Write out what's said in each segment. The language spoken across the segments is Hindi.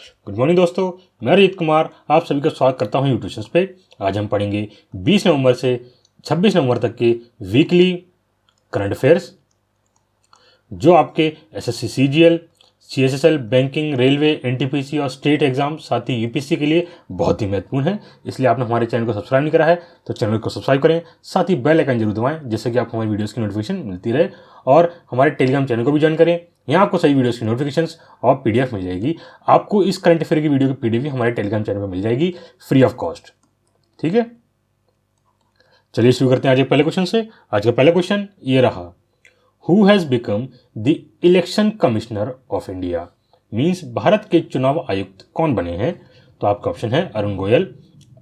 गुड मॉर्निंग दोस्तों, मैं अरिजीत कुमार आप सभी का स्वागत करता हूं यूट्यूशन पे। आज हम पढ़ेंगे 20 नवंबर से 26 नवंबर तक के वीकली करंट अफेयर्स जो आपके SSC CGL, CHSL, banking, railway, NTPC और स्टेट एग्जाम साथ ही यूपीएससी के लिए बहुत ही महत्वपूर्ण है। इसलिए आपने हमारे चैनल को सब्सक्राइब नहीं करा है तो चैनल को सब्सक्राइब करें, साथ ही बेल आइकन जरूर दबाएं जिससे कि आपको हमारी वीडियोस की नोटिफिकेशन मिलती रहे। और हमारे टेलीग्राम चैनल को भी ज्वाइन करें, यहाँ आपको सही वीडियोस की नोटिफिकेशंस और पीडीएफ मिल जाएगी। आपको इस करंट अफेयर की वीडियो की पीडीएफ भी हमारे टेलीग्राम चैनल पर मिल जाएगी फ्री ऑफ कॉस्ट। ठीक है, चलिए शुरू करते हैं आज के पहले क्वेश्चन से। आज का पहला क्वेश्चन ये रहा, who has become the election commissioner of India, means Bharat के चुनाव आयुक्त कौन बने हैं। तो आपका ऑप्शन है अरुण गोयल,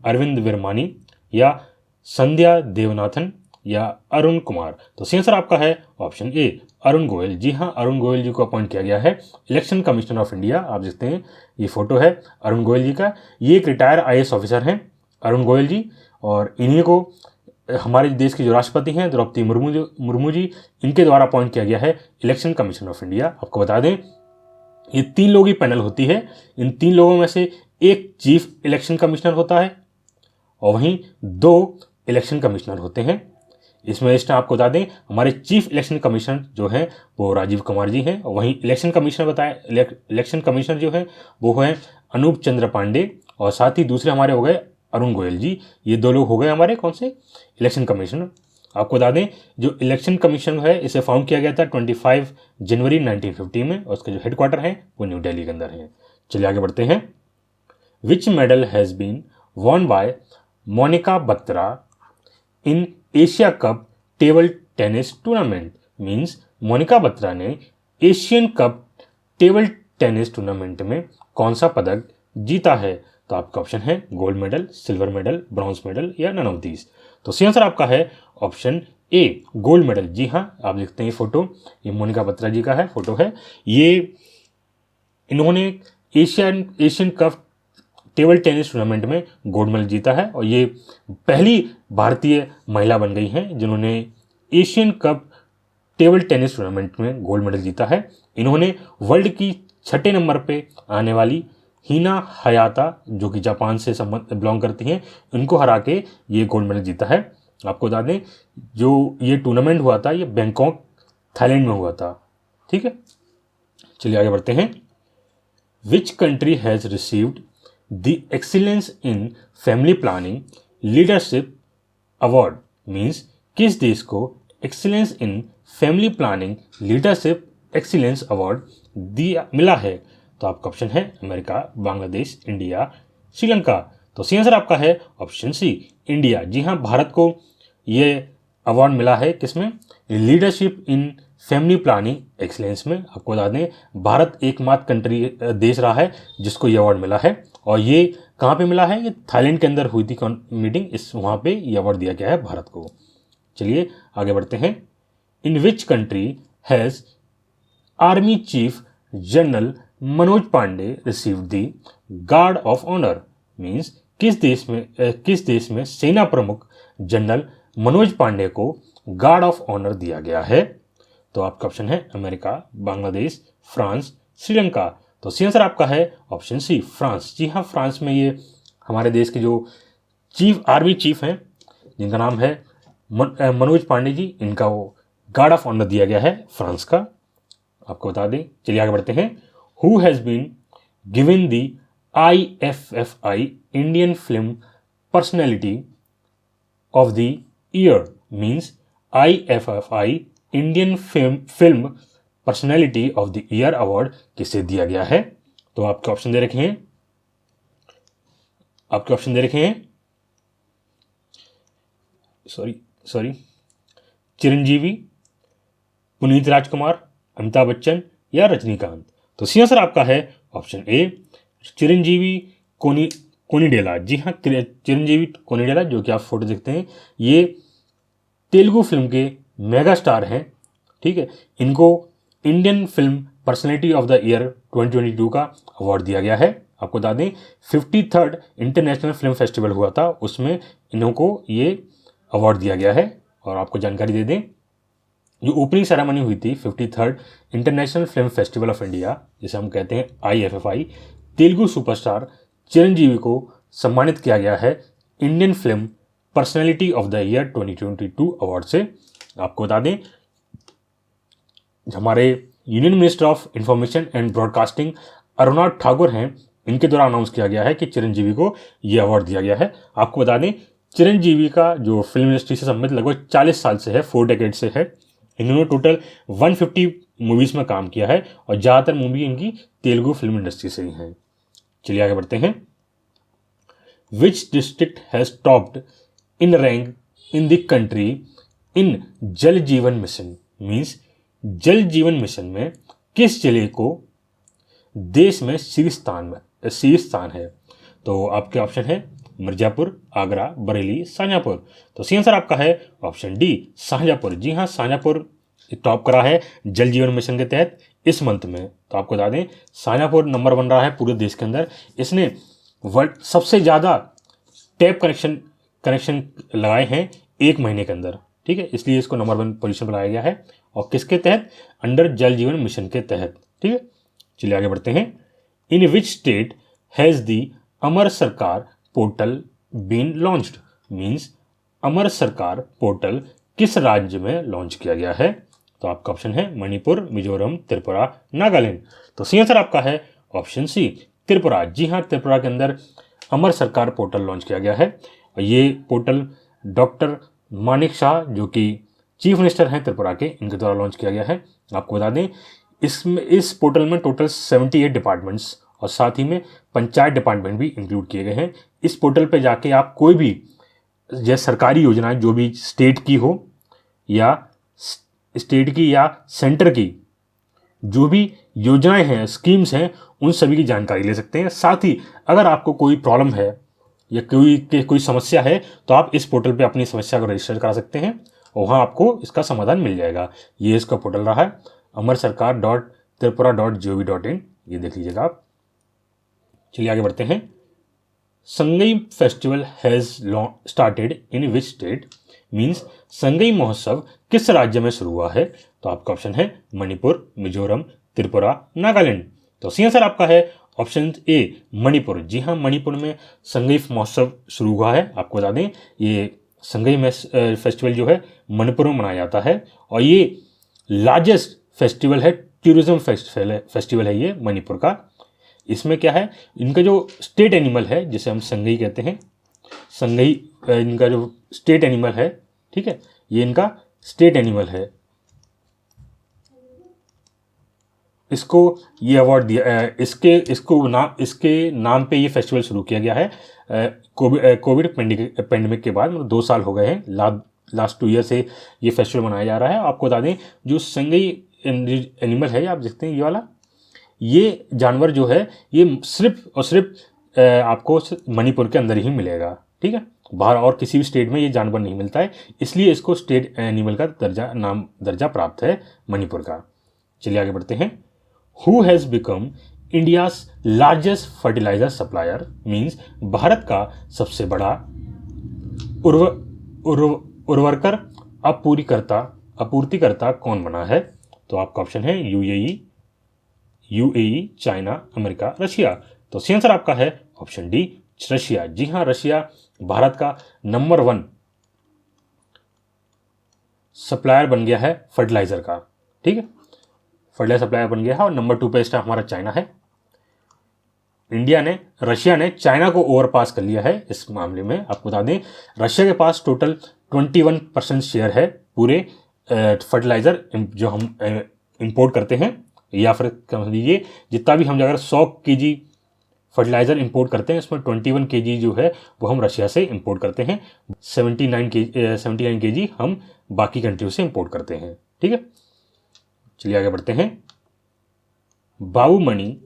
अरविंद विरमानी या संध्या देवनाथन या अरुण कुमार। तो सही आंसर आपका है ऑप्शन ए अरुण गोयल। जी हाँ, अरुण गोयल जी को अपॉइंट किया गया है इलेक्शन कमिश्नर ऑफ इंडिया। आप देखते हैं ये फोटो है अरुण गोयल जी का। ये एक रिटायर आईएएस ऑफिसर हैं अरुण गोयल जी, और इन्हीं को हमारे देश के जो राष्ट्रपति हैं द्रौपदी मुर्मू जी, इनके द्वारा अपॉइंट किया गया है इलेक्शन कमीशन ऑफ इंडिया। आपको बता दें ये 3 लोगों की पैनल होती है। इन 3 लोगों में से एक चीफ इलेक्शन कमिश्नर होता है और वहीं 2 इलेक्शन कमिश्नर होते हैं। इसमें इस आपको बता दें हमारे चीफ इलेक्शन कमिश्नर जो हैं वो राजीव कुमार जी हैं, और वहीं इलेक्शन कमिश्नर जो है वो हैं अनूप चंद्र पांडे, और साथ ही दूसरे हमारे हो गए अरुण गोयल जी। ये 2 लोग हो गए हमारे कौन से इलेक्शन कमिश्नर। आपको बता दें जो इलेक्शन कमीशन है इसे फाउंड किया गया था 25 जनवरी 1950 में, और उसके जो हेडक्वार्टर हैं वो न्यू दिल्ली के अंदर हैं। चलिए आगे बढ़ते हैं। Which medal has been won by Monika Batra in Asia cup table tennis tournament, means Monika Batra ने Asian cup table tennis tournament में कौन सा पदक जीता है। तो आपका ऑप्शन है gold medal, silver medal, bronze medal या नन ऑफ दीज। तो सही आंसर आपका है ऑप्शन ए गोल्ड मेडल। जी हाँ, आप देखते हैं ये फोटो, ये मोनिका बत्रा जी का है फोटो है। ये इन्होंने Asian cup table tennis tournament में गोल्ड मेडल जीता है, और ये पहली भारतीय महिला बन गई हैं जिन्होंने Asian cup table tennis tournament में गोल्ड मेडल जीता है। इन्होंने वर्ल्ड की 6 नंबर पे आने वाली हिना हयाता जो कि जापान से बिलोंग करती हैं, इनको हरा के ये गोल्ड मेडल जीता है। आपको बता दें जो ये टूर्नामेंट हुआ था ये बैंकॉक थाईलैंड में हुआ था। ठीक है, चलिए आगे बढ़ते हैं। विच country has received the excellence in family planning leadership award, means किस देश को excellence in family planning leadership excellence award मिला है। तो आपका ऑप्शन है अमेरिका, बांग्लादेश, इंडिया, श्रीलंका। तो सही आंसर आपका है ऑप्शन सी इंडिया। जी हाँ, भारत को ये अवार्ड मिला है किसमें, leadership in family planning excellence में। आपको बता दें भारत एकमात्र देश रहा है जिसको ये अवार्ड मिला है, और ये कहाँ पे मिला है, ये थाईलैंड के अंदर हुई थी मीटिंग, वहाँ पे ये अवार्ड दिया गया है भारत को। चलिए आगे बढ़ते हैं। In which country has army chief general Manoj Pande received the guard of honour, means किस देश में सेना प्रमुख जनरल मनोज पांडे को गार्ड ऑफ ऑनर दिया गया है। तो आपका ऑप्शन है अमेरिका, बांग्लादेश, फ्रांस, श्रीलंका। तो सही आंसर आपका है ऑप्शन सी फ्रांस। जी हाँ, फ्रांस में ये हमारे देश के जो आर्मी चीफ हैं जिनका नाम है मनोज पांडे जी, इनका वो गार्ड ऑफ ऑनर दिया गया है फ्रांस का। आपको बता दें, चलिए आगे बढ़ते हैं। Who has been given the IFFI Indian film personality of the year, means IFFI Indian film personality of the year award किसे दिया गया है। तो आपके ऑप्शन दे रखे हैं, सॉरी चिरंजीवी, पुनीत राजकुमार, अमिताभ बच्चन या रजनीकांत। तो सही आंसर आपका है ऑप्शन ए चिरंजीवी कोनिडेला। जी हाँ, चिरंजीवी कोनिडेला जो कि आप फोटो देखते हैं ये तेलुगु फिल्म के मेगा स्टार हैं। ठीक है, इनको Indian film personality of the year 2022 का अवार्ड दिया गया है। आपको बता दें 53rd इंटरनेशनल फिल्म फेस्टिवल हुआ था, उसमें इनको ये अवार्ड दिया गया है। और आपको जानकारी दे दें जो ओपनिंग सेरेमनी हुई थी 53rd international film festival of India, जिसे हम कहते हैं IFFI, तेलुगु सुपरस्टार चिरंजीवी को सम्मानित किया गया है Indian film personality of the year 2022 award से? आपको बता दें, हमारे union minister of information and broadcasting Aruna Thakur हैं, इनके द्वारा अनाउंस किया गया है कि चिरंजीवी को ये अवार्ड दिया गया है। आपको बता दें, चिरंजीवी का जो फिल्म इंडस्ट्री से संबंधित लगभग 40 साल से है, 4 डेकेड से है। इन्होंने टोटल 150 मूवीज़ में काम किया है और ज़्यादातर मूवी इनकी तेलुगु फिल्म इंडस्ट्री से ही हैं। चलिए आगे बढ़ते हैं। Which district has topped in rank in the country in जल जीवन मिशन? मीन्स जल जीवन मिशन में किस जिले को देश में शीर्ष स्थान है? तो आपके ऑप्शन है मिर्जापुर, आगरा, बरेली, शाहजहाँपुर। तो सी आंसर आपका है ऑप्शन डी, शाहजहाँपुर। जी हाँ, शाहजहाँपुर टॉप करा है जल जीवन मिशन के तहत इस मंथ में। तो आपको बता दें, शाहजहाँपुर नंबर 1 रहा है पूरे देश के अंदर। इसने वर्ल्ड सबसे ज़्यादा टैप कनेक्शन लगाए हैं 1 महीने के अंदर, ठीक है, इसलिए इसको नंबर 1 पोजीशन पर लाया गया है। और किसके तहत? अंडर जल जीवन मिशन के तहत, ठीक है। चलिए आगे बढ़ते हैं। In which state has the अमर सरकार पोर्टल बीन लॉन्च्ड? मीन्स अमर सरकार पोर्टल किस राज्य में लॉन्च किया गया है? तो आपका ऑप्शन है मणिपुर, मिजोरम, त्रिपुरा, नागालैंड। तो सी आंसर आपका है ऑप्शन सी, त्रिपुरा। जी हाँ, त्रिपुरा के अंदर अमर सरकार पोर्टल लॉन्च किया गया है। और ये पोर्टल डॉक्टर मानिक शाह, जो कि चीफ मिनिस्टर हैं त्रिपुरा के, इनके द्वारा लॉन्च किया गया है। आपको बता दें, इस पोर्टल में टोटल 78 डिपार्टमेंट्स और साथ ही में पंचायत डिपार्टमेंट भी इंक्लूड किए गए हैं। इस पोर्टल पे जाके आप कोई भी जैसे सरकारी योजनाएं जो भी स्टेट की हो या सेंटर की जो भी योजनाएं हैं, स्कीम्स हैं, उन सभी की जानकारी ले सकते हैं। साथ ही अगर आपको कोई प्रॉब्लम है या कोई समस्या है तो आप इस पोर्टल पे अपनी समस्या को रजिस्टर करा सकते हैं और वहाँ आपको इसका समाधान मिल जाएगा। ये इसका पोर्टल रहा है amarSarkar.tripura.gov.in, ये देख लीजिएगा आप। चलिए आगे बढ़ते हैं। Sangai festival has started in which state? Means Sangai महोत्सव किस राज्य में शुरू हुआ है? तो आपका ऑप्शन है मणिपुर, मिजोरम, त्रिपुरा, नागालैंड। तो सी आंसर आपका है ऑप्शन ए, मणिपुर। जी हाँ, मणिपुर में संगई महोत्सव शुरू हुआ है। आपको बता दें, ये संगई फेस्टिवल जो है मणिपुर में मनाया जाता है और ये लार्जेस्ट फेस्टिवल है, टूरिज्म फेस्टिवल है ये मणिपुर का। इसमें क्या है, इनका जो स्टेट एनिमल है जिसे हम संगई कहते हैं, संगई इनका जो स्टेट एनिमल है, ठीक है, ये इनका स्टेट एनिमल है। इसको ये अवार्ड दिया, इसके नाम पे ये फेस्टिवल शुरू किया गया है कोविड पेंडेमिक के बाद। मतलब 2 साल हो गए हैं, लास्ट 2 ईयर से ये फेस्टिवल मनाया जा रहा है। आपको बता दें, जो संगई एनिमल है, आप देखते हैं ये वाला, ये जानवर जो है ये सिर्फ और सिर्फ आपको मणिपुर के अंदर ही मिलेगा, ठीक है, बाहर और किसी भी स्टेट में ये जानवर नहीं मिलता है, इसलिए इसको स्टेट एनिमल का दर्जा प्राप्त है मणिपुर का। चलिए आगे बढ़ते हैं। Who has become India's largest fertilizer supplier? Means भारत का सबसे बड़ा उर्वरकर आपूर्तिकर्ता कौन बना है? तो आपका ऑप्शन है यूएई, चाइना, अमेरिका, रशिया। तो सी आंसर आपका है ऑप्शन डी, रशिया। जी हाँ, रशिया भारत का नंबर 1 सप्लायर बन गया है फर्टिलाइजर का, ठीक है, फर्टिलाइजर सप्लायर बन गया है। और नंबर 2 पे इस टाइम हमारा चाइना है। रशिया ने चाइना को ओवरपास कर लिया है इस मामले में। आपको बता दें, रशिया के पास टोटल 21% शेयर है पूरे फर्टिलाइजर जो हम इंपोर्ट करते हैं, या फिर समझ लीजिए जितना भी हम अगर 100 kg फर्टिलाइज़र इंपोर्ट करते हैं, इसमें 21 kg जो है वो हम रशिया से इंपोर्ट करते हैं, 79 kg हम बाकी कंट्रियों से इंपोर्ट करते हैं, ठीक है। चलिए आगे बढ़ते हैं। Babu Mani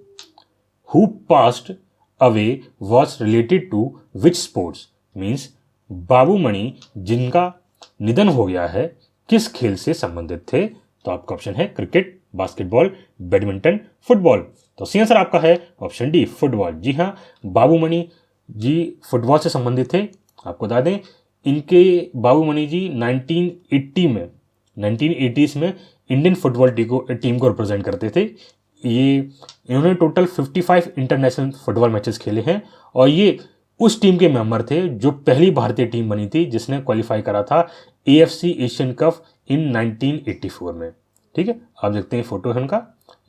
who passed away was related to which sports? Means Babu Mani जिनका निधन हो गया है किस खेल से संबंधित थे? तो आपका ऑप्शन है क्रिकेट, बास्केटबॉल, बैडमिंटन, फुटबॉल। तो सी आंसर आपका है ऑप्शन डी, फुटबॉल। जी हाँ, बाबू मणि जी फुटबॉल से संबंधित थे। आपको बता दें, इनके बाबू मणि जी 1980s में इंडियन फुटबॉल टीम को रिप्रेजेंट करते थे। ये इन्होंने टोटल 55 इंटरनेशनल फुटबॉल मैचेस खेले हैं और ये उस टीम के मेंबर थे जो पहली भारतीय टीम बनी थी जिसने क्वालिफाई करा था AFC एशियन कप इन 1984 में। ठीक है, आप देखते हैं फोटो है उनका,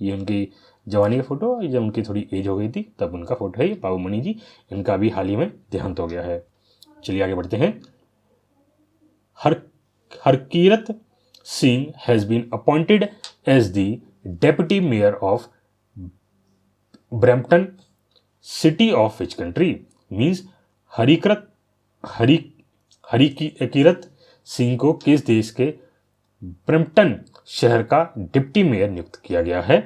ये उनकी जवानी का फोटो, जब उनकी थोड़ी एज हो गई थी तब उनका फोटो है। ये बाबू मणि जी, इनका अभी हाल ही में देहांत हो गया है। चलिए आगे बढ़ते हैं। Harkirat Singh has been appointed as the deputy mayor of Brampton city of which country. Means Harkirat Singh को किस देश के ब्रैम्पटन शहर का डिप्टी मेयर नियुक्त किया गया है?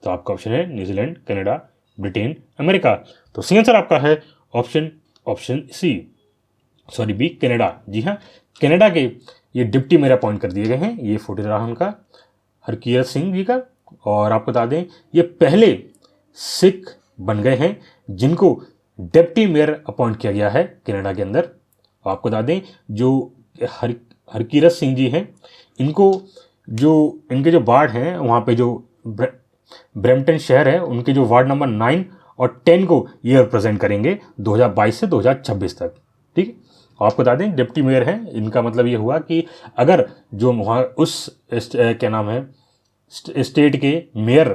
तो आपका ऑप्शन है न्यूजीलैंड, कनाडा, ब्रिटेन, अमेरिका। तो सही आंसर आपका है option C, sorry B, Canada. जी हाँ, कनाडा के ये डिप्टी मेयर अपॉइंट कर दिए गए हैं। ये फोटो रहा उनका, हरकीरत सिंह जी का। और आपको बता दें ये पहले सिख बन गए हैं जिनको डिप्टी मेयर अपॉइंट किया गया है कनाडा के अंदर। आपको बता दें जो हरकीरत सिंह जी हैं, इनको जो इनके जो वार्ड हैं वहाँ पे जो ब्रैम्पटन शहर है उनके जो वार्ड नंबर 9 और 10 को ये रिप्रेजेंट करेंगे 2022 से 2026 तक। ठीक है, आपको बता दें डिप्टी मेयर हैं, इनका मतलब ये हुआ कि अगर जो वहाँ उस क्या नाम है स्टेट के मेयर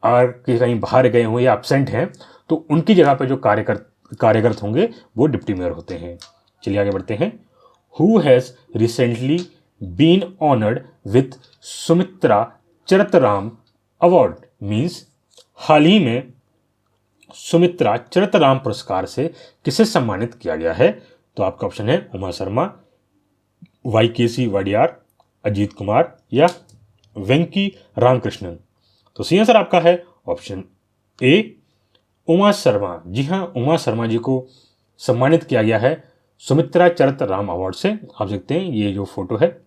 कहीं बाहर गए हों या एब्सेंट हैं तो उनकी जगह पे जो कार्यरत होंगे वो डिप्टी मेयर होते हैं। चलिए आगे बढ़ते हैं। Who has recently been honoured with Sumitra Charat Ram award. Means हाल ही में सुमित्रा चरतराम पुरस्कार से किसे सम्मानित किया गया है? तो आपका ऑप्शन है उमा शर्मा, YKC वाडियार, अजीत कुमार या वेंकी रामकृष्णन। तो सही आंसर आपका है ऑप्शन ए, उमा शर्मा। जी हाँ, उमा शर्मा जी को सम्मानित किया गया है सुमित्रा चरतराम अवार्ड से। आप देखते हैं ये जो फोटो है,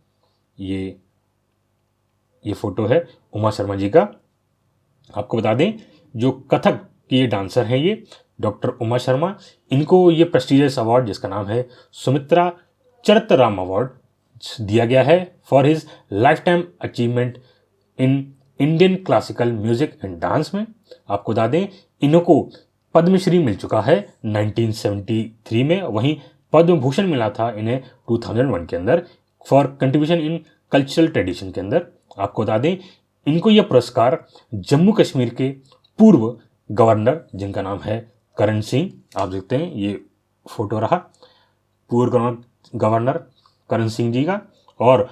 ये फोटो है उमा शर्मा जी का। आपको बता दें जो कथक की ये डांसर हैं ये डॉक्टर उमा शर्मा, इनको ये प्रेस्टिजियस अवार्ड जिसका नाम है सुमित्रा चरतराम अवार्ड दिया गया है for his life time achievement in Indian classical music and dance में। आपको बता दें इनको पद्मश्री मिल चुका है 1973 में, वहीं पद्म भूषण मिला था इन्हें 2001 के अंदर for contribution in cultural tradition के अंदर। आपको बता दें इनको यह पुरस्कार जम्मू कश्मीर के पूर्व गवर्नर जिनका नाम है करण सिंह, आप देखते हैं ये फोटो रहा पूर्व गवर्नर करण सिंह जी का, और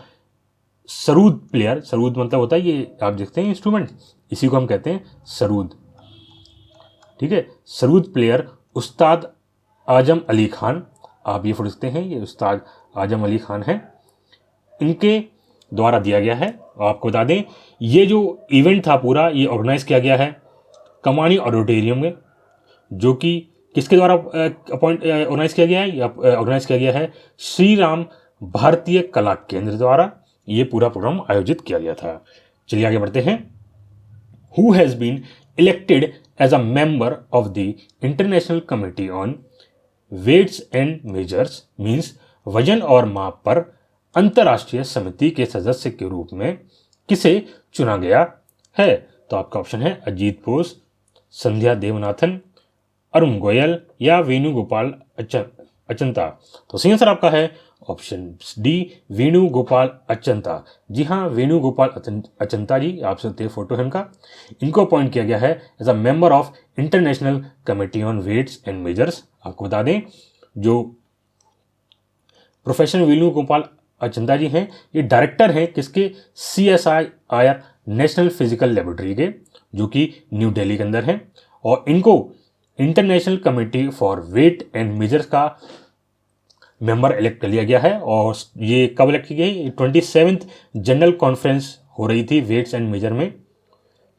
सरूद प्लेयर, सरूद मतलब होता है ये आप देखते हैं इंस्ट्रूमेंट, इसी को हम कहते हैं सरूद। ठीक है, सरूद प्लेयर उस्ताद आजम अली खान, आप ये फोटो देखते हैं ये उस्ताद आजम अली खान हैं, इनके द्वारा दिया गया है। आपको बता दें ये जो इवेंट था पूरा ये ऑर्गेनाइज किया गया है कमानी ऑडिटोरियम में, जो कि किसके द्वारा ऑर्गेनाइज किया गया है? ऑर्गेनाइज किया गया है श्री राम भारतीय कला केंद्र द्वारा ये पूरा प्रोग्राम आयोजित किया गया था। चलिए आगे बढ़ते हैं। Who has been elected as a member of the international committee on weights and measures, means वजन और माप पर अंतर्राष्ट्रीय समिति के सदस्य के रूप में किसे चुना गया है? तो आपका ऑप्शन है अजीत बोस, संध्या देवनाथन, अरुण गोयल या वेणुगोपाल अचंता। तो सही आंसर आपका है ऑप्शन डी, वेणुगोपाल अचंता। जी हाँ, वेणुगोपाल अचंता जी, आप सकते हैं फोटो है इनका, इनको अपॉइंट किया गया है as a member of international committee on weights and measures. आपको बता दें जो प्रोफेसर वेणुगोपाल अचंता जी हैं ये डायरेक्टर हैं किसके? CSIR नेशनल फिजिकल लेबोरेटरी के, जो कि न्यू दिल्ली के अंदर है, और इनको international committee for wait and measures का मेंबर इलेक्ट कर लिया गया है। और ये कब इलेक्ट की गई? 27th जनरल कॉन्फ्रेंस हो रही थी वेट्स एंड मेजर में,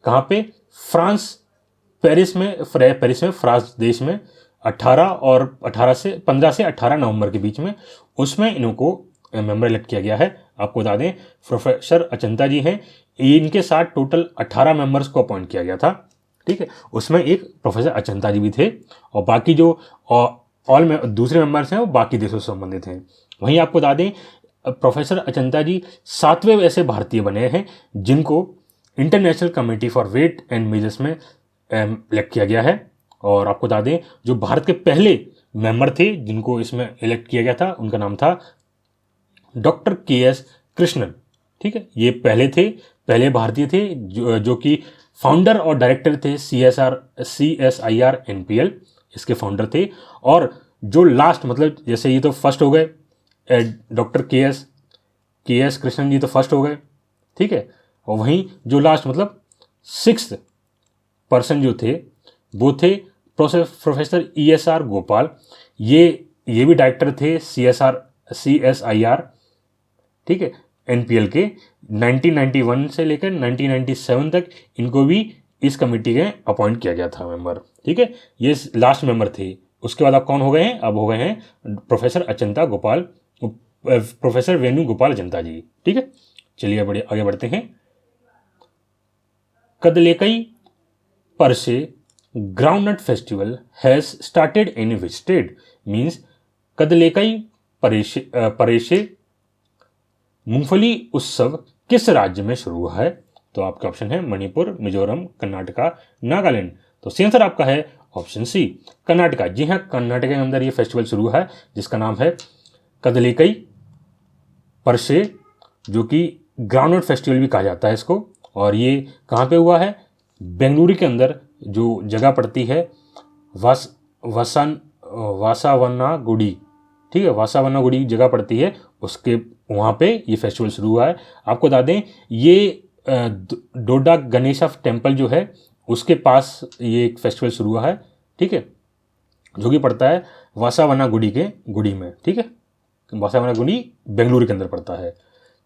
कहाँ पे? फ्रांस, पेरिस में फ्रांस देश में 15 से 18 नवंबर के बीच में, उसमें इनको मेंबर इलेक्ट किया गया है। आपको बता दें प्रोफेसर अचंता जी हैं, इनके साथ टोटल 18 मेंबर्स को अपॉइंट किया गया था। ठीक है, उसमें एक प्रोफेसर अचंता जी भी थे और बाकी जो ऑल में दूसरे मेंबर्स हैं वो बाकी देशों से संबंधित हैं। वहीं आपको बता दें प्रोफेसर अचंता जी 7वें ऐसे भारतीय बने हैं जिनको international committee for wait and measures में इलेक्ट किया गया है। और आपको बता दें जो भारत के पहले मेंबर थे जिनको इसमें इलेक्ट किया गया था उनका नाम था डॉक्टर के.एस. कृष्णन। ठीक है, ये पहले भारतीय थे जो कि फाउंडर और डायरेक्टर थे CSIR NPL, इसके फाउंडर थे। और जो लास्ट मतलब जैसे ये तो फर्स्ट हो गए, डॉक्टर के एस कृष्णन जी तो फर्स्ट हो गए, ठीक है। और वहीं जो लास्ट मतलब 6th पर्सन जो थे वो थे प्रोफेसर ESR गोपाल। ये भी डायरेक्टर थे CSIR, ठीक है, NPL के। 1991 से लेकर 1997 तक इनको भी इस कमेटी के अपॉइंट किया गया था मेंबर, ठीक है। ये लास्ट मेंबर थे। उसके बाद अब कौन हो गए हैं? अब हो गए हैं प्रोफेसर वेणुगोपाल अचंता जी, ठीक है। चलिए आगे बढ़ते हैं। Kadalekai Parishe groundnut festival has started in which state? Means Kadalekai Parishe मूंगफली उत्सव किस राज्य में शुरू हुआ है? तो आपका ऑप्शन है मणिपुर, मिजोरम, कर्नाटका, नागालैंड। तो सही आंसर आपका है ऑप्शन सी, कर्नाटका। जी हाँ, कर्नाटक के अंदर ये फेस्टिवल शुरू है जिसका नाम है कदलेकई परसे, जो कि ग्राउंडनट फेस्टिवल भी कहा जाता है इसको। और ये कहाँ पे हुआ है? बेंगलुरु के अंदर जो जगह पड़ती है वासावन्नागुडी, ठीक है, वासावन्नागुडी जगह पड़ती है, उसके वहाँ पे ये फेस्टिवल शुरू हुआ है। आपको बता दें ये डोडा गणेशा टेम्पल जो है उसके पास ये एक फेस्टिवल शुरू हुआ है, ठीक है, जो कि पड़ता है वासावन्नागुडी के गुडी में, ठीक है। वासावन्नागुडी बेंगलुरु के अंदर पड़ता है।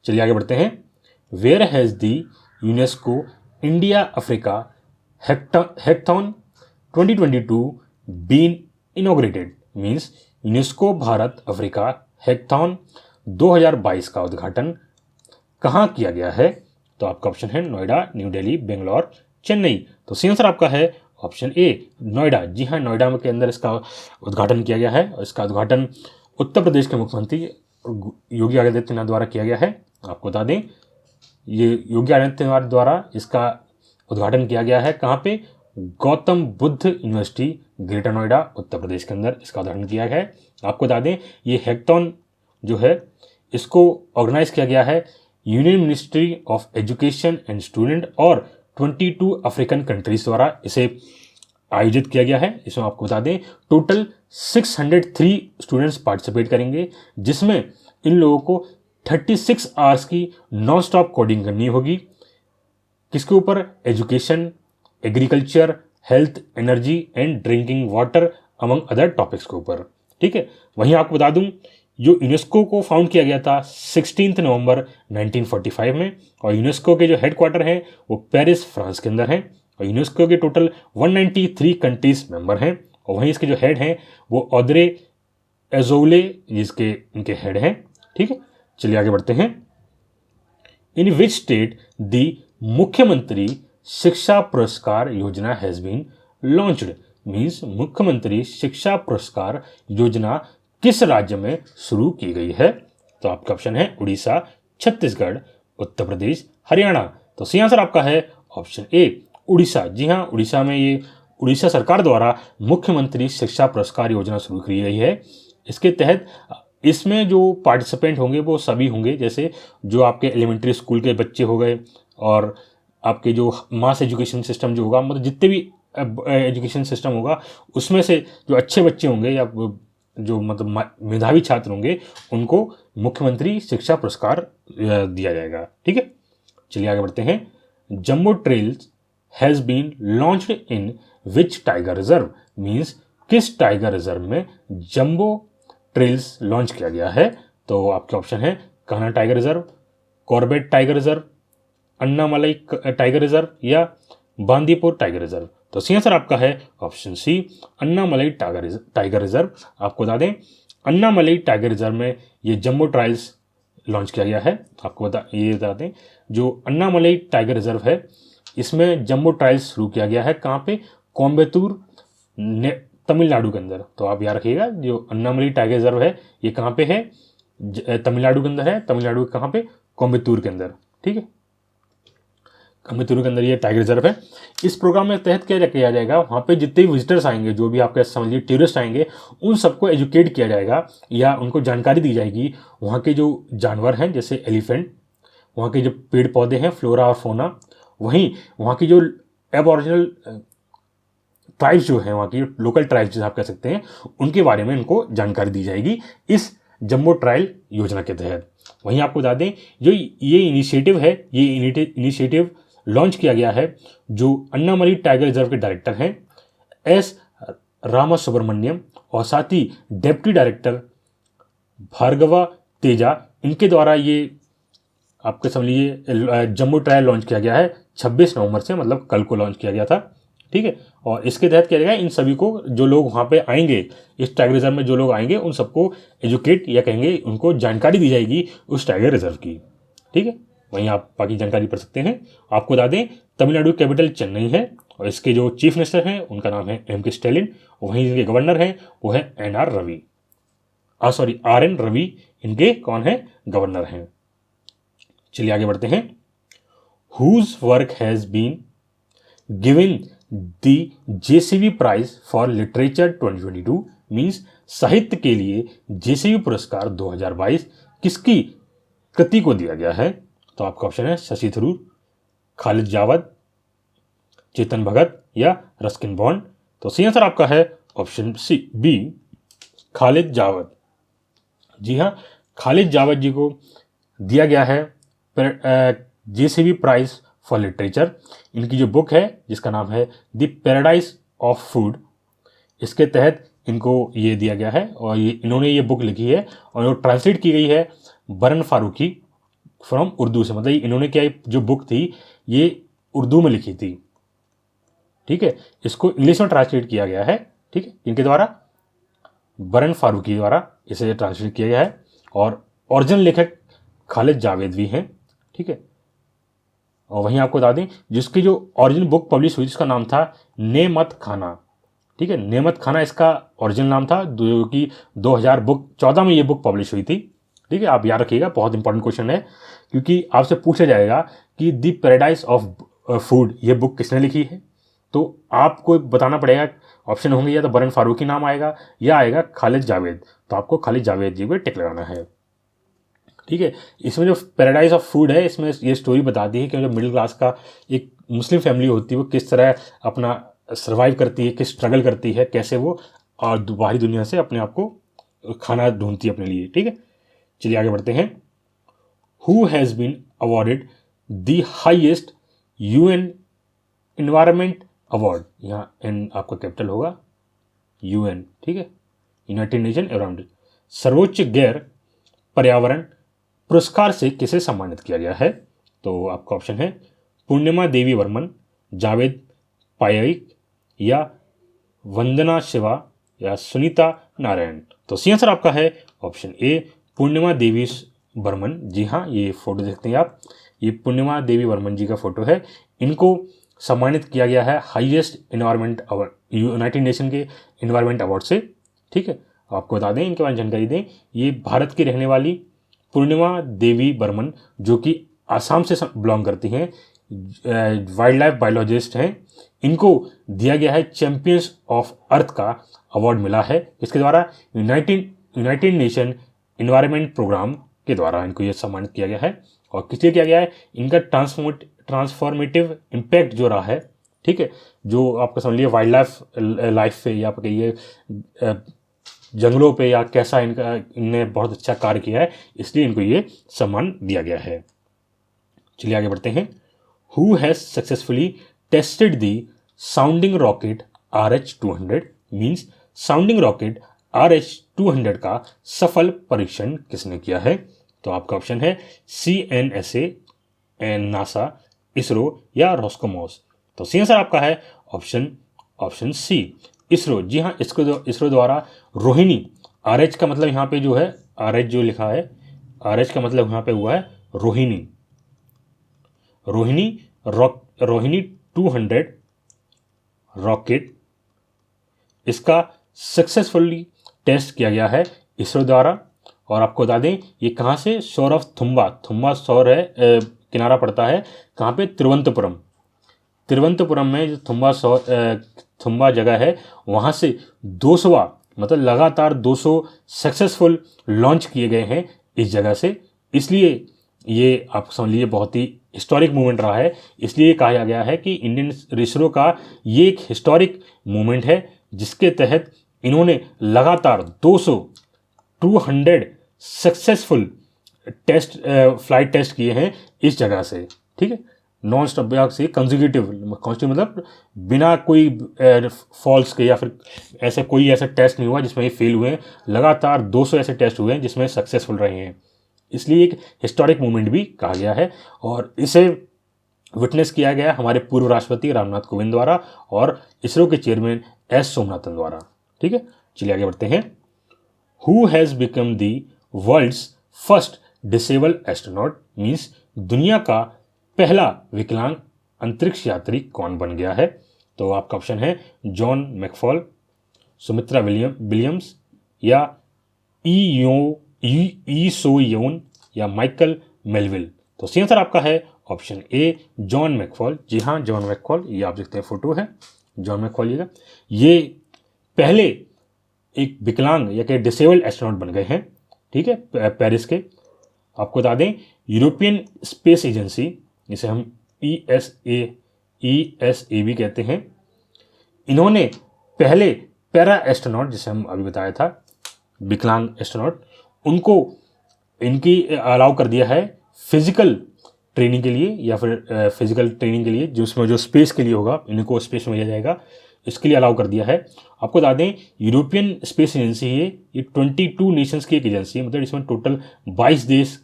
चलिए आगे बढ़ते हैं। Where has the UNESCO India Africa hackathon 2022 been inaugurated? Means UNESCO भारत अफ्रीका हैकथॉन 2022 का उद्घाटन कहाँ किया गया है? तो आपका ऑप्शन है नोएडा, न्यू दिल्ली, बेंगलोर, चेन्नई। तो सही आंसर आपका है ऑप्शन ए, नोएडा। जी हाँ, नोएडा के अंदर इसका उद्घाटन किया गया है। और इसका उद्घाटन उत्तर प्रदेश के मुख्यमंत्री योगी आदित्यनाथ द्वारा किया गया है। आपको बता दें ये योगी आदित्यनाथ द्वारा इसका उद्घाटन किया गया है कहाँ पे? गौतम बुद्ध यूनिवर्सिटी, ग्रेटर नोएडा, उत्तर प्रदेश के अंदर इसका उद्घाटन किया गया है। आपको बता दें ये हैकथॉन जो है इसको ऑर्गेनाइज किया गया है union ministry of education and student और 22 अफ्रीकन कंट्रीज द्वारा इसे आयोजित किया गया है। इसमें आपको बता दें टोटल 603 स्टूडेंट्स पार्टिसिपेट करेंगे, जिसमें इन लोगों को 36 आवर्स की नॉन स्टॉप कोडिंग करनी होगी। किसके ऊपर? Education, agriculture, health, energy and drinking water among other topics के ऊपर, ठीक है। वहीं आपको बता दूं जो यूनेस्को को फाउंड किया गया था 16 नवंबर 1945 में, और यूनेस्को के जो हेडक्वार्टर हैं वो पेरिस, फ्रांस के अंदर हैं। और यूनेस्को के टोटल 193 कंट्रीज मेंबर हैं। और वहीं इसके जो हेड हैं वो ऑद्रे एजोले जिसके इनके हेड हैं, ठीक है। चलिए आगे बढ़ते हैं। इन विच स्टेट दी मुख्यमंत्री शिक्षा पुरस्कार योजना हैज बीन लॉन्च्ड? मीन्स मुख्यमंत्री शिक्षा पुरस्कार योजना किस राज्य में शुरू की गई है? तो आपका ऑप्शन है उड़ीसा, छत्तीसगढ़, उत्तर प्रदेश, हरियाणा। तो सही आंसर आपका है ऑप्शन ए, उड़ीसा। जी हाँ, उड़ीसा में ये उड़ीसा सरकार द्वारा मुख्यमंत्री शिक्षा पुरस्कार योजना शुरू की गई है। इसके तहत इसमें जो पार्टिसिपेंट होंगे वो सभी होंगे, जैसे जो आपके एलिमेंट्री स्कूल के बच्चे हो गए और आपके जो मास एजुकेशन सिस्टम जो होगा, मतलब जितने भी एजुकेशन सिस्टम होगा उसमें से जो अच्छे बच्चे होंगे या जो मतलब मेधावी छात्र होंगे उनको मुख्यमंत्री शिक्षा पुरस्कार दिया जाएगा, ठीक है। चलिए आगे बढ़ते हैं। Jumbo trails has been launched in which tiger reserve? Means किस टाइगर रिजर्व में जम्बो ट्रेल्स लॉन्च किया गया है? तो आपके ऑप्शन है Kanha tiger reserve, Corbett tiger reserve, Annamalai tiger reserve या बांदीपुर टाइगर रिजर्व। तो सही आंसर आपका है option C, Annamalai tiger reserve. आपको बता दें अन्नामलाई टाइगर रिजर्व में ये जम्बो ट्रायल्स लॉन्च किया गया है। आपको बता दें जो अन्नामलाई टाइगर रिजर्व है इसमें जम्बो ट्रायल्स शुरू किया गया है कहाँ पे? कोयम्बटूर, तमिलनाडु के अंदर। तो आप याद रखिएगा जो अन्नामलाई टाइगर रिजर्व है ये कहाँ पे है? तमिलनाडु के अंदर है। तमिलनाडु कहाँ पे? कोयम्बटूर के अंदर, ठीक है। कमितुरु के अंदर ये टाइगर रिजर्व है। इस प्रोग्राम में तहत क्या किया जाएगा, वहाँ पे जितने भी विजिटर्स आएंगे, जो भी आपके समझिए टूरिस्ट आएंगे, उन सबको एजुकेट किया जाएगा या उनको जानकारी दी जाएगी वहाँ के जो जानवर हैं जैसे एलिफेंट, वहाँ के जो पेड़ पौधे हैं फ्लोरा और फोना, वहीं वहाँ की जो एबॉरिजिनल ट्राइब्स जो हैं, वहाँ की लोकल ट्राइब्स जिसे आप कह सकते हैं, उनके बारे में उनको जानकारी दी जाएगी इस जम्बो ट्रायल योजना के तहत। वहीं आपको बता दें जो ये इनिशिएटिव है, ये इनिशिएटिव लॉन्च किया गया है जो अन्नामलई टाइगर रिजर्व के डायरेक्टर हैं एस रामासुब्रमण्यम और साथ ही डेप्टी डायरेक्टर भार्गवा तेजा, इनके द्वारा ये आपके समझ लीजिए जम्बो ट्रायल लॉन्च किया गया है 26 नवंबर से, मतलब कल को लॉन्च किया गया था। ठीक है, और इसके तहत क्या जाएगा, इन सभी को जो लोग वहाँ पे आएंगे, इस टाइगर रिजर्व में जो लोग आएंगे उन सबको एजुकेट या कहेंगे उनको जानकारी दी जाएगी उस टाइगर रिजर्व की। ठीक है, वहीं आप बाकी जानकारी पढ़ सकते हैं। आपको बता दें तमिलनाडु कैपिटल चेन्नई है और इसके जो चीफ मिनिस्टर हैं उनका नाम है एम के स्टैलिन, वहीं इनके गवर्नर हैं वो है RN रवि, इनके कौन है, गवर्नर हैं। चलिए आगे बढ़ते हैं। Whose work has been given the JCB prize for literature 2022 means साहित्य के लिए JCB पुरस्कार 2022 किसकी कृति को दिया गया है। तो आपका ऑप्शन है शशि थरूर, खालिद जावद, चेतन भगत या रस्किन बॉन्ड। तो सही आंसर आपका है ऑप्शन बी, खालिद जावद। जी हाँ, खालिद जावद जी को दिया गया है JCB प्राइज फॉर लिटरेचर। इनकी जो बुक है जिसका नाम है द पैराडाइज ऑफ फूड, इसके तहत इनको ये दिया गया है और इन्होंने ये बुक लिखी है और वो ट्रांसलेट की गई है बरन फारूकी फ्रॉम उर्दू से। मतलब इन्होंने क्या जो बुक थी ये उर्दू में लिखी थी। ठीक है, इसको इंग्लिश में ट्रांसलेट किया गया है। ठीक है, इनके द्वारा बरन फारूकी द्वारा इसे ट्रांसलेट किया गया है और ओरिजिनल लेखक खालिद जावेद भी हैं। ठीक है, और वहीं आपको बता दें जिसकी जो ओरिजिनल बुक पब्लिश हुई जिसका नाम था नेमत खाना। ठीक है, नेमत खाना इसका ओरिजिनल नाम था, जो कि 2014 में ये बुक पब्लिश हुई थी। ठीक है, आप याद रखिएगा, बहुत इंपॉर्टेंट क्वेश्चन है क्योंकि आपसे पूछा जाएगा कि द पैराडाइज ऑफ फूड ये बुक किसने लिखी है, तो आपको बताना पड़ेगा। ऑप्शन होंगे या तो बरन फारूकी नाम आएगा या आएगा खालिद जावेद, तो आपको खालिद जावेद जी पे टिक लगाना है। ठीक है, इसमें जो पैराडाइज ऑफ फूड है इसमें ये स्टोरी बताती है कि जो मिडिल क्लास का एक मुस्लिम फैमिली होती है वो किस तरह अपना सर्वाइव करती है, किस स्ट्रगल करती है, कैसे वो और बाहरी दुनिया से अपने आप को खाना ढूंढती है अपने लिए। ठीक है, चलिए आगे बढ़ते हैं। Who has been awarded the highest UN environment award, यहाँ एन आपका कैपिटल होगा UN। ठीक है, यूनाइटेड नेशन एनवायरमेंट, सर्वोच्च गैर पर्यावरण पुरस्कार से किसे सम्मानित किया गया है। तो आपका ऑप्शन है पूर्णिमा देवी वर्मन, जावेद पायक या वंदना शिवा या सुनीता नारायण। तो सही आंसर आपका है ऑप्शन ए, पूर्णिमा देवी वर्मन। जी हाँ, ये फोटो देखते हैं आप, ये पूर्णिमा देवी वर्मन जी का फोटो है। इनको सम्मानित किया गया है highest environment award, United nation के इन्वायरमेंट अवार्ड से। ठीक है, आपको बता दें इनके बारे में जानकारी दें, ये भारत की रहने वाली पूर्णिमा देवी बर्मन जो कि आसाम से बिलोंग करती हैं, वाइल्ड लाइफ बायोलॉजिस्ट हैं। इनको दिया गया है चैंपियंस ऑफ अर्थ का अवार्ड मिला है, इसके द्वारा यूनाइटेड नेशन इन्वायरमेंट प्रोग्राम के द्वारा इनको ये सम्मानित किया गया है। और किस लिए किया गया है, इनका ट्रांसफॉर्मेटिव इम्पैक्ट जो रहा है। ठीक है, जो आपका समझ लीजिए वाइल्ड लाइफ पे या आप कहिए जंगलों पे या कैसा इनने बहुत अच्छा कार्य किया है, इसलिए इनको ये सम्मान दिया गया है। चलिए आगे बढ़ते हैं। Who has successfully tested the sounding rocket RH-200 means sounding rocket RH-200 का सफल परीक्षण किसने किया है। तो आपका ऑप्शन है CNSA, नासा, इसरो या रोस्कोमोस। तो सी आंसर आपका है ऑप्शन सी, इसरो। जी हाँ, इसरो द्वारा रोहिणी, RH का मतलब यहाँ पे जो है RH जो लिखा है, RH का मतलब यहाँ पे हुआ है रोहिणी। रोहिणी 200 रॉकेट, इसका सक्सेसफुली टेस्ट किया गया है इसरो द्वारा। और आपको बता दें ये कहाँ से, शोर ऑफ थुम्बा सौर है किनारा पड़ता है कहाँ पे, तिरुवनंतपुरम। तिरुवनंतपुरम में जो थुम्बा जगह है वहाँ से 200वां मतलब लगातार 200 सक्सेसफुल लॉन्च किए गए हैं इस जगह से। इसलिए ये आप समझ लीजिए बहुत ही हिस्टोरिक मूवमेंट रहा है। इसलिए कहा गया है कि इंडियन इसरो का ये एक हिस्टोरिक मूवमेंट है जिसके तहत इन्होंने लगातार 200 सक्सेसफुल टेस्ट फ्लाइट टेस्ट किए हैं इस जगह से। ठीक है, नॉन स्टॉप से कंसेक्यूटिव मतलब बिना कोई फॉल्स के या फिर ऐसे कोई ऐसा टेस्ट नहीं हुआ जिसमें ये फेल हुए हैं। लगातार 200 ऐसे टेस्ट हुए हैं जिसमें सक्सेसफुल रहे हैं। इसलिए एक हिस्टोरिक मूवमेंट भी कहा गया है और इसे विटनेस किया गया हमारे पूर्व राष्ट्रपति रामनाथ कोविंद द्वारा और इसरो के चेयरमैन एस सोमनाथन द्वारा। ठीक है, चलिए आगे बढ़ते हैं। Who has become the world's first disable astronaut, means दुनिया का पहला विकलांग अंतरिक्ष यात्री कौन बन गया है? तो आपका ऑप्शन है जॉन मैकफॉल, सुमित्रा विलियम्स या ई सोयोन या माइकल मेलविल। तो सही आंसर आपका है ऑप्शन ए जॉन मैकफॉल। जी हाँ, जॉन मैकफॉल, ये आप देखते हैं फोटो है जॉन मैकफॉल। ये पहले एक विकलांग या कि डिसेबल्ड एस्ट्रोनॉट बन गए हैं। ठीक है, पेरिस के। आपको बता दें यूरोपियन स्पेस एजेंसी, जिसे हम ESA भी कहते हैं, इन्होंने पहले पैरा एस्ट्रोनॉट, जिसे हम अभी बताया था विकलांग एस्ट्रोनॉट, उनको इनकी अलाउ कर दिया है फिजिकल ट्रेनिंग के लिए या फिर फिजिकल ट्रेनिंग के लिए जिसमें जो स्पेस के लिए होगा, इनको स्पेस में भेजा जाएगा, इसके लिए अलाउ कर दिया है। आपको बता दें यूरोपियन स्पेस एजेंसी है, ये 22 नेशंस की एक एजेंसी है, मतलब इसमें टोटल 22 देश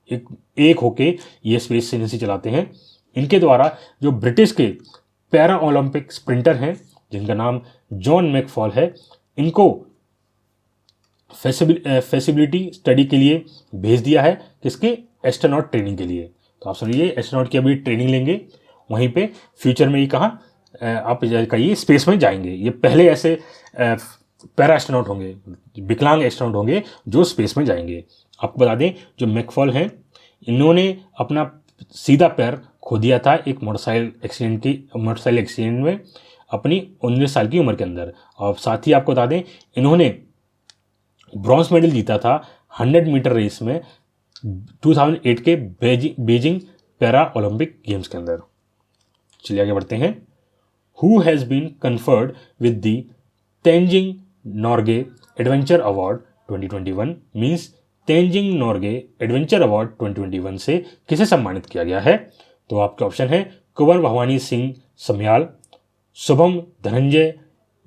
एक होके ये स्पेस एजेंसी चलाते हैं। इनके द्वारा जो ब्रिटिश के पैरा ओलंपिक स्प्रिंटर हैं जिनका नाम जॉन मैकफॉल है, इनको फैसिलिटी स्टडी के लिए भेज दिया है। किसके? एस्ट्रोनॉट ट्रेनिंग के लिए। तो आप समझिए एस्ट्रोनॉट की अभी ट्रेनिंग लेंगे, वहीं पे फ्यूचर में ये कहाँ आप कहिए स्पेस में जाएंगे। ये पहले ऐसे पैरा एस्ट्रोनॉट होंगे, विकलांग एस्ट्रोनॉट होंगे जो स्पेस में जाएंगे। आपको बता दें जो मैकफॉल हैं, इन्होंने अपना सीधा पैर खो दिया था एक मोटरसाइकिल एक्सीडेंट में अपनी 19 साल की उम्र के अंदर। और साथ ही आपको बता दें इन्होंने ब्रॉन्ज मेडल जीता था 100 मीटर रेस में 2008 के बीजिंग पैरा ओलंपिक गेम्स के अंदर। चलिए आगे बढ़ते हैं। Who has been conferred with the Tenzing Norgay adventure award 2021, means Tenzing Norgay adventure award 2021 से किसे सम्मानित किया गया है? तो आपके ऑप्शन है कुंवर भवानी सिंह समयाल, शुभम धनंजय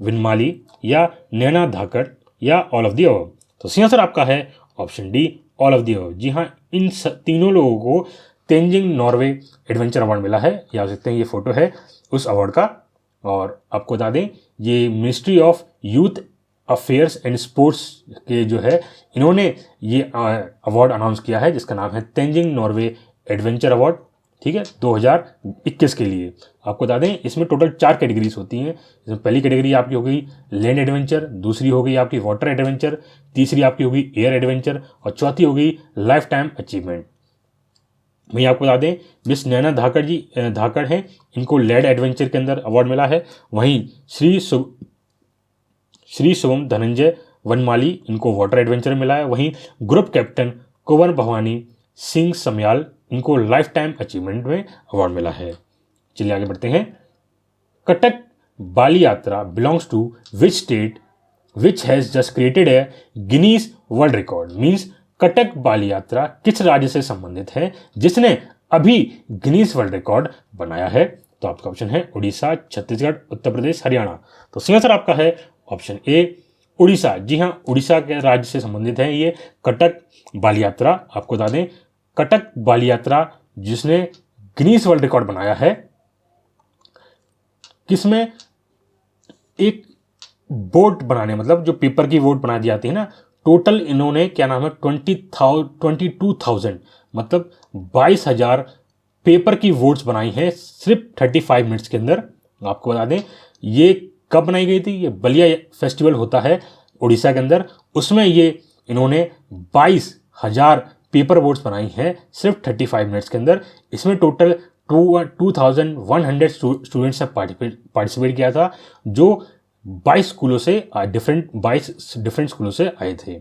विनमाली या नैना धाकड़ या ऑल ऑफ द अबव। तो सही आंसर आपका है option D all of the above. जी हाँ, इन तीनों लोगों को तेंजिंग नॉर्वे एडवेंचर अवार्ड मिला है। ये आप सकते हैं, ये फोटो है उस अवार्ड का। और आपको बता दें ये ministry of youth affairs and sports के जो है इन्होंने ये अवार्ड अनाउंस किया है जिसका नाम है तेंजिंग नॉर्वे एडवेंचर अवार्ड। ठीक है, 2021 के लिए। आपको बता दें इसमें टोटल 4 कैटेगरीज होती हैं। इसमें पहली कैटेगरी आपकी हो गई लैंड एडवेंचर, दूसरी हो गई आपकी वाटर एडवेंचर, तीसरी आपकी हो गई एयर एडवेंचर और चौथी हो गई लाइफ टाइम अचीवमेंट। वहीं आपको बता दें मिस नैना धाकड़ हैं, इनको लैंड एडवेंचर के अंदर अवार्ड मिला है। वहीं श्री शुभम धनंजय वनमाली, इनको वाटर एडवेंचर मिला है। वहीं ग्रुप कैप्टन कुंवर भवानी सिंह समयाल, इनको लाइफ टाइम अचीवमेंट में अवार्ड मिला है। चलिए आगे बढ़ते हैं। Cuttack Bali Yatra belongs to which state which has just created a Guinness world record, means Cuttack Bali Yatra किस राज्य से संबंधित है जिसने अभी गिनीज वर्ल्ड रिकॉर्ड बनाया है? तो आपका ऑप्शन है उड़ीसा, छत्तीसगढ़, उत्तर प्रदेश, हरियाणा। तो सही आंसर आपका है ऑप्शन ए उड़ीसा। जी हाँ, उड़ीसा के राज्य से संबंधित है ये कटक बाली यात्रा। आपको बता दें कटक बाली यात्रा जिसने गिनीज वर्ल्ड रिकॉर्ड बनाया है, किसमें एक बोट बनाने, मतलब जो पेपर की बोट बना दी जाती है ना, टोटल इन्होंने क्या नाम है 22,000 मतलब 22,000 पेपर की वोट्स बनाई हैं सिर्फ 35 मिनट्स के अंदर। आपको बता दें ये कब बनाई गई थी? ये बलिया फेस्टिवल होता है उड़ीसा के अंदर, उसमें ये इन्होंने 22,000 पेपर बोट्स बनाई हैं सिर्फ 35 मिनट्स के अंदर। इसमें टोटल 2100 स्टूडेंट्स ने पार्टिसिपेट किया था, जो 22 स्कूलों से 22 डिफरेंट स्कूलों से आए थे।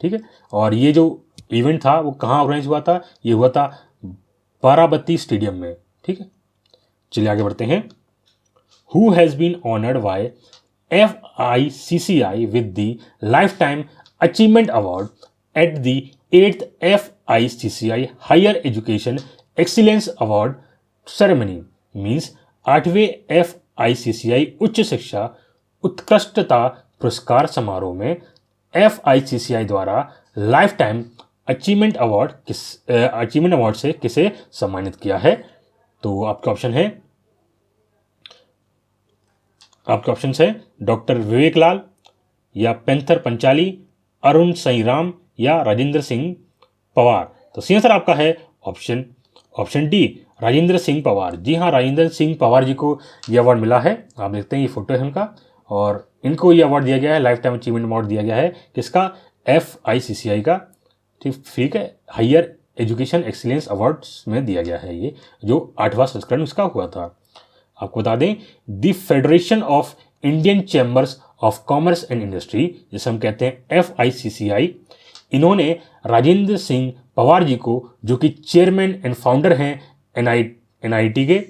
ठीक है, और ये जो इवेंट था वो कहाँ ऑर्गेनाइज हुआ था? ये हुआ था बाराबती स्टेडियम में। ठीक है, चलिए आगे बढ़ते हैं। Who has been honoured by FICCI with the Lifetime Achievement Award at the 8th FICCI Higher Education Excellence Award Ceremony? Means 8वें FICCI उच्च शिक्षा उत्कृष्टता पुरस्कार समारोह में FICCI द्वारा लाइफ टाइम अचीवमेंट अवार्ड से किसे सम्मानित किया है? तो आपका ऑप्शन है डॉक्टर विवेक लाल या पेंथर पंचाली, अरुण सईराम या राजेंद्र सिंह पवार। तो सी आंसर आपका है ऑप्शन डी, राजेंद्र सिंह पवार। जी हाँ, राजेंद्र सिंह पवार जी को यह अवार्ड मिला है। आप देखते हैं ये फोटो है उनका, और इनको ये अवार्ड दिया गया है, लाइफ टाइम अचीवमेंट अवार्ड दिया गया है किसका? FICCI का। ठीक है, हायर एजुकेशन एक्सीलेंस अवार्ड्स में दिया गया है ये, जो 8वां संस्करण इसका हुआ था। आपको बता दें, the federation of Indian chambers of commerce and industry, जिसे हम कहते हैं FICCI, इन्होंने राजेंद्र सिंह पवार जी को, जो कि चेयरमैन एंड फाउंडर हैं NIT के,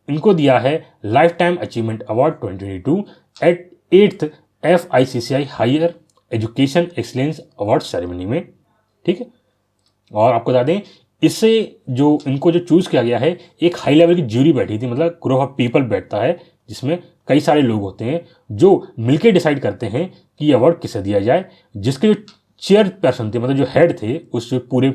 इनको दिया है life time achievement award 2022 at 8th FICCI higher education excellence award ceremony में। ठीक है, और आपको बता दें, इससे जो इनको जो चूज़ किया गया है, एक हाई लेवल की ज्यूरी बैठी थी, मतलब ग्रुप ऑफ पीपल बैठता है जिसमें कई सारे लोग होते हैं जो मिलकर डिसाइड करते हैं कि ये अवार्ड किसे दिया जाए। जिसके जो चेयर पर्सन थे, मतलब जो हेड थे, उस जो पूरे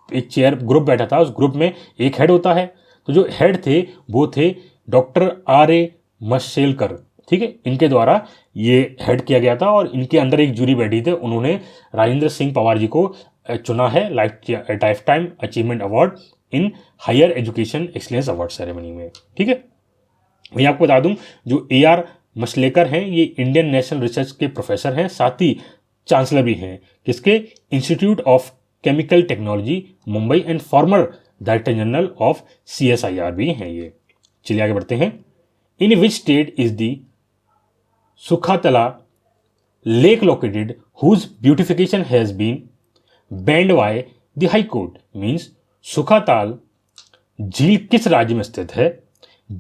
एक चेयर ग्रुप बैठा था, उस ग्रुप में एक हेड होता है। तो जो हेड थे वो थे डॉक्टर RA मशेलकर। ठीक है, इनके द्वारा ये हेड किया गया था और इनके अंदर एक जूरी बैठी थी। उन्होंने राजेंद्र सिंह पवार जी को चुना है life time achievement award in higher education excellence award ceremony में। ठीक है, मैं आपको बता दूं, जो AR मशलेकर हैं, ये इंडियन नेशनल रिसर्च के प्रोफेसर हैं, साथ ही चांसलर भी हैं किसके? Institute of chemical technology Mumbai, and former director general of CSIR भी हैं ये। चलिए आगे बढ़ते हैं। In which state is the Sukhatal lake located whose beautification has been banned by the high court? Means Sukhatal झील किस राज्य में स्थित है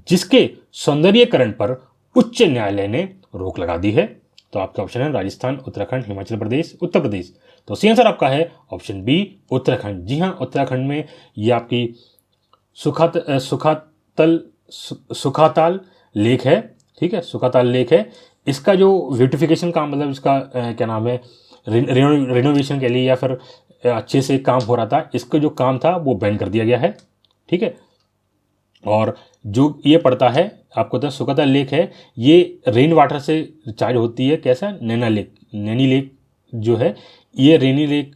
जिसके सौंदर्यीकरण पर उच्च न्यायालय ने रोक लगा दी है? तो आपका ऑप्शन है राजस्थान, उत्तराखंड, हिमाचल प्रदेश, उत्तर प्रदेश। तो सी आंसर आपका है ऑप्शन बी, उत्तराखंड। जी हाँ, उत्तराखंड में ये आपकी सुखाताल लेक है। ठीक है, सुखाताल लेक है। इसका जो ब्यूटिफिकेशन काम, मतलब इसका क्या नाम है, रिनोवेशन के लिए या फिर अच्छे से काम हो रहा था, इसका जो काम था वो बैन कर दिया गया है। ठीक है, और जो ये पड़ता है आपको तो सुखाताल लेक है, ये रेन वाटर से रिचार्ज होती है। कैसा? नैनी लेक जो है, ये रेनी लेक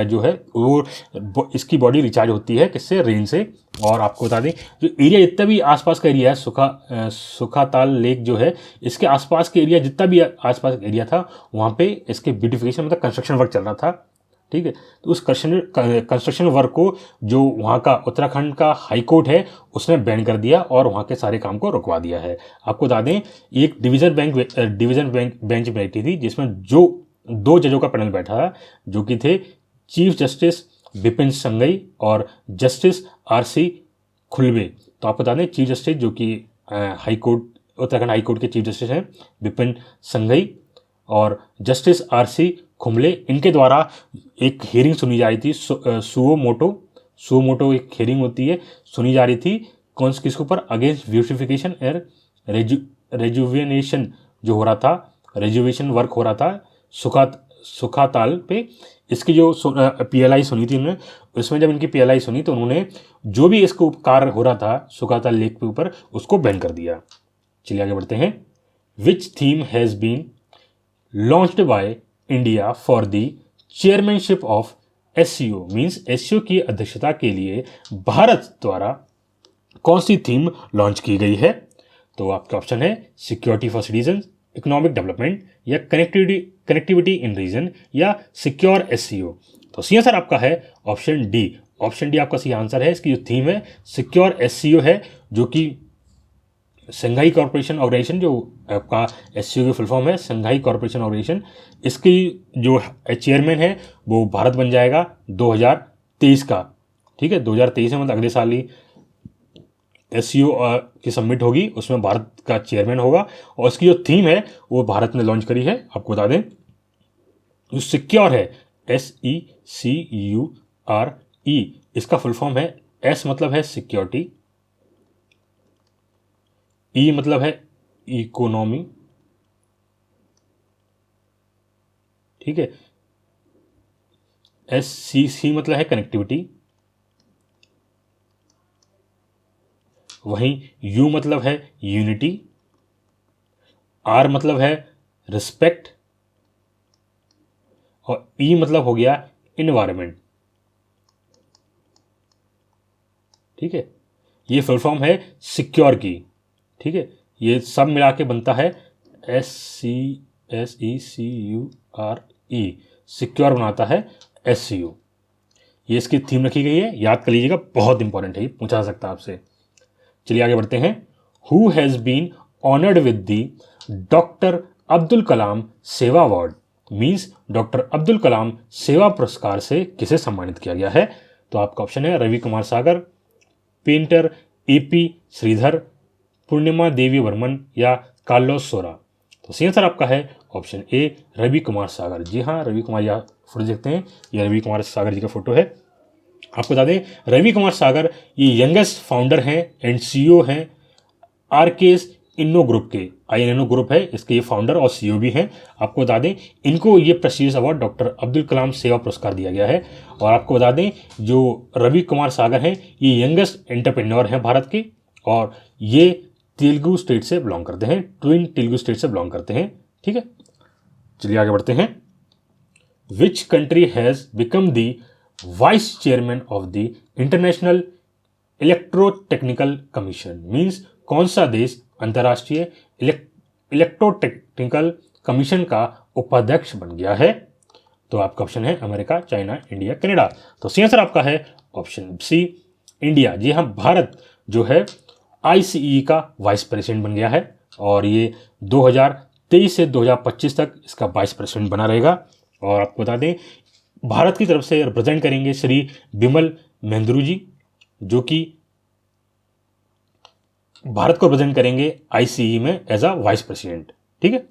जो है वो इसकी बॉडी रिचार्ज होती है किससे? रेन से। और आपको बता दें, जो एरिया जितना भी आसपास का एरिया है, सुखाताल लेक जो है, इसके आसपास के एरिया, जितना भी आसपास एरिया था, वहाँ पे इसके ब्यूटिफिकेशन मतलब कंस्ट्रक्शन वर्क चल रहा था। ठीक है, तो उस कंस्ट्रक्शन वर्क को जो वहाँ का उत्तराखंड का हाई कोर्ट है उसने बैन कर दिया और वहाँ के सारे काम को रुकवा दिया है। आपको बता दें, एक डिवीज़न बेंच बैठी थी जिसमें जो 2 जजों का पैनल बैठा था, जो कि थे चीफ जस्टिस विपिन संगई और जस्टिस RC खुलबे। तो आपको बता दें, चीफ जस्टिस जो कि उत्तराखंड हाई कोर्ट के चीफ जस्टिस हैं विपिन संगई और जस्टिस RC खुमले, इनके द्वारा एक हियरिंग सुनी जा रही थी। सुओ मोटो एक हियरिंग होती है, सुनी जा रही थी किसके ऊपर? अगेंस्ट ब्यूटिफिकेशन एंड रेजुवेनेशन जो हो रहा था, रेजुवेशन वर्क हो रहा था सुखाताल पे। इसकी जो PLI सुनी थी उन्होंने, उसमें जब इनकी PLI सुनी तो उन्होंने जो भी इसको कार्य हो रहा था सुखाताल लेक के ऊपर, उसको बैन कर दिया। चलिए आगे बढ़ते हैं। Which theme has been launched by India for the chairmanship of SCO? Means SCO की अध्यक्षता के लिए भारत द्वारा कौन सी थीम लॉन्च की गई है? तो आपका ऑप्शन है security for citizen, economic development, या कनेक्टिविटी इन रीजन, या सिक्योर SCO। तो सी आंसर आपका है ऑप्शन डी। ऑप्शन डी आपका सही आंसर है। इसकी जो थीम है सिक्योर एससीओ है, जो कि शंघाई कॉरपोरेशन ऑर्गेनाइजेशन, जो आपका एससीओ की फुल फॉर्म है शंघाई कॉरपोरेशन ऑर्गेनाइजेशन, इसकी जो चेयरमैन है वो भारत बन जाएगा 2023 का। ठीक है, 2023 में मतलब अगले साल ही एससीओ की सबमिट होगी, उसमें भारत का चेयरमैन होगा। और इसकी जो थीम है वो भारत ने लॉन्च करी है। आपको बता दें जो सिक्योर है SECURE, इसका फुल फॉर्म है, एस मतलब है सिक्योरिटी, ई मतलब है इकोनॉमी, ठीक है, SCC मतलब है कनेक्टिविटी, वहीं यू मतलब है यूनिटी, आर मतलब है रिस्पेक्ट, और ई मतलब हो गया इन्वायरमेंट। ठीक है, ये फुल फॉर्म है सिक्योर की। ठीक है, ये सब मिला के बनता है SECURE, सिक्योर बनाता है SCO। ये इसकी थीम रखी गई है, याद कर लीजिएगा, बहुत इंपॉर्टेंट है, ये पूछा जा सकता है आपसे। चलिए आगे बढ़ते हैं। Who has been honoured with the doctor Abdul Kalam Seva award, means doctor Abdul Kalam Seva Puraskar से किसे सम्मानित किया गया है? तो आपका ऑप्शन है रवि कुमार सागर, पेंटर AP श्रीधर, पूर्णिमा देवी वर्मन या कार्लोस सोरा। तो सही आंसर आपका है ऑप्शन ए रवि कुमार सागर। जी हाँ, रवि कुमार, यहाँ फोटो देखते हैं, यह रवि कुमार सागर जी का फोटो है। आपको बता दें रवि कुमार सागर ये यंगेस्ट फाउंडर हैं एंड CEO हैं RKS इन्नो ग्रुप के। INNO ग्रुप है इसके ये फाउंडर और CEO भी हैं। आपको बता दें इनको ये prestigious award doctor Abdul Kalam Seva पुरस्कार दिया गया है। और आपको बता दें जो रवि कुमार सागर हैं ये यंगेस्ट एंटरप्रेन्योर हैं भारत के, और ये तेलुगु स्टेट से बिलोंग करते हैं, ट्विन तेलुगु स्टेट से बिलोंग करते हैं। ठीक है, चलिए आगे बढ़ते हैं। विच country has become the vice chairman of the international electrotechnical commission, means कौन सा देश अंतर्राष्ट्रीय इलेक्ट्रोटेक्निकल कमीशन का उपाध्यक्ष बन गया है? तो आपका ऑप्शन है अमेरिका, चाइना, इंडिया, कनाडा। तो सही आंसर आपका है ऑप्शन सी इंडिया। जी हाँ, भारत जो है ICE का वाइस प्रेसिडेंट बन गया है, और ये 2023 से 2025 तक इसका वाइस प्रेसिडेंट बना रहेगा। और आपको बता दें भारत की तरफ से रिप्रेजेंट करेंगे श्री बिमल महेंद्रू जी, जो कि भारत को रिप्रेजेंट करेंगे ICE में एज अ वाइस प्रेसिडेंट। ठीक है,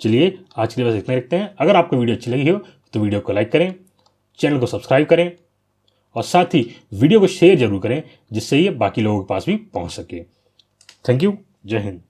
चलिए आज के लिए बस इतना ही रखते हैं। अगर आपको वीडियो अच्छी लगी हो तो वीडियो को लाइक करें, चैनल को सब्सक्राइब करें, और साथ ही वीडियो को शेयर जरूर करें, जिससे ये बाकी लोगों के पास भी पहुंच सके। थैंक यू, जय हिंद।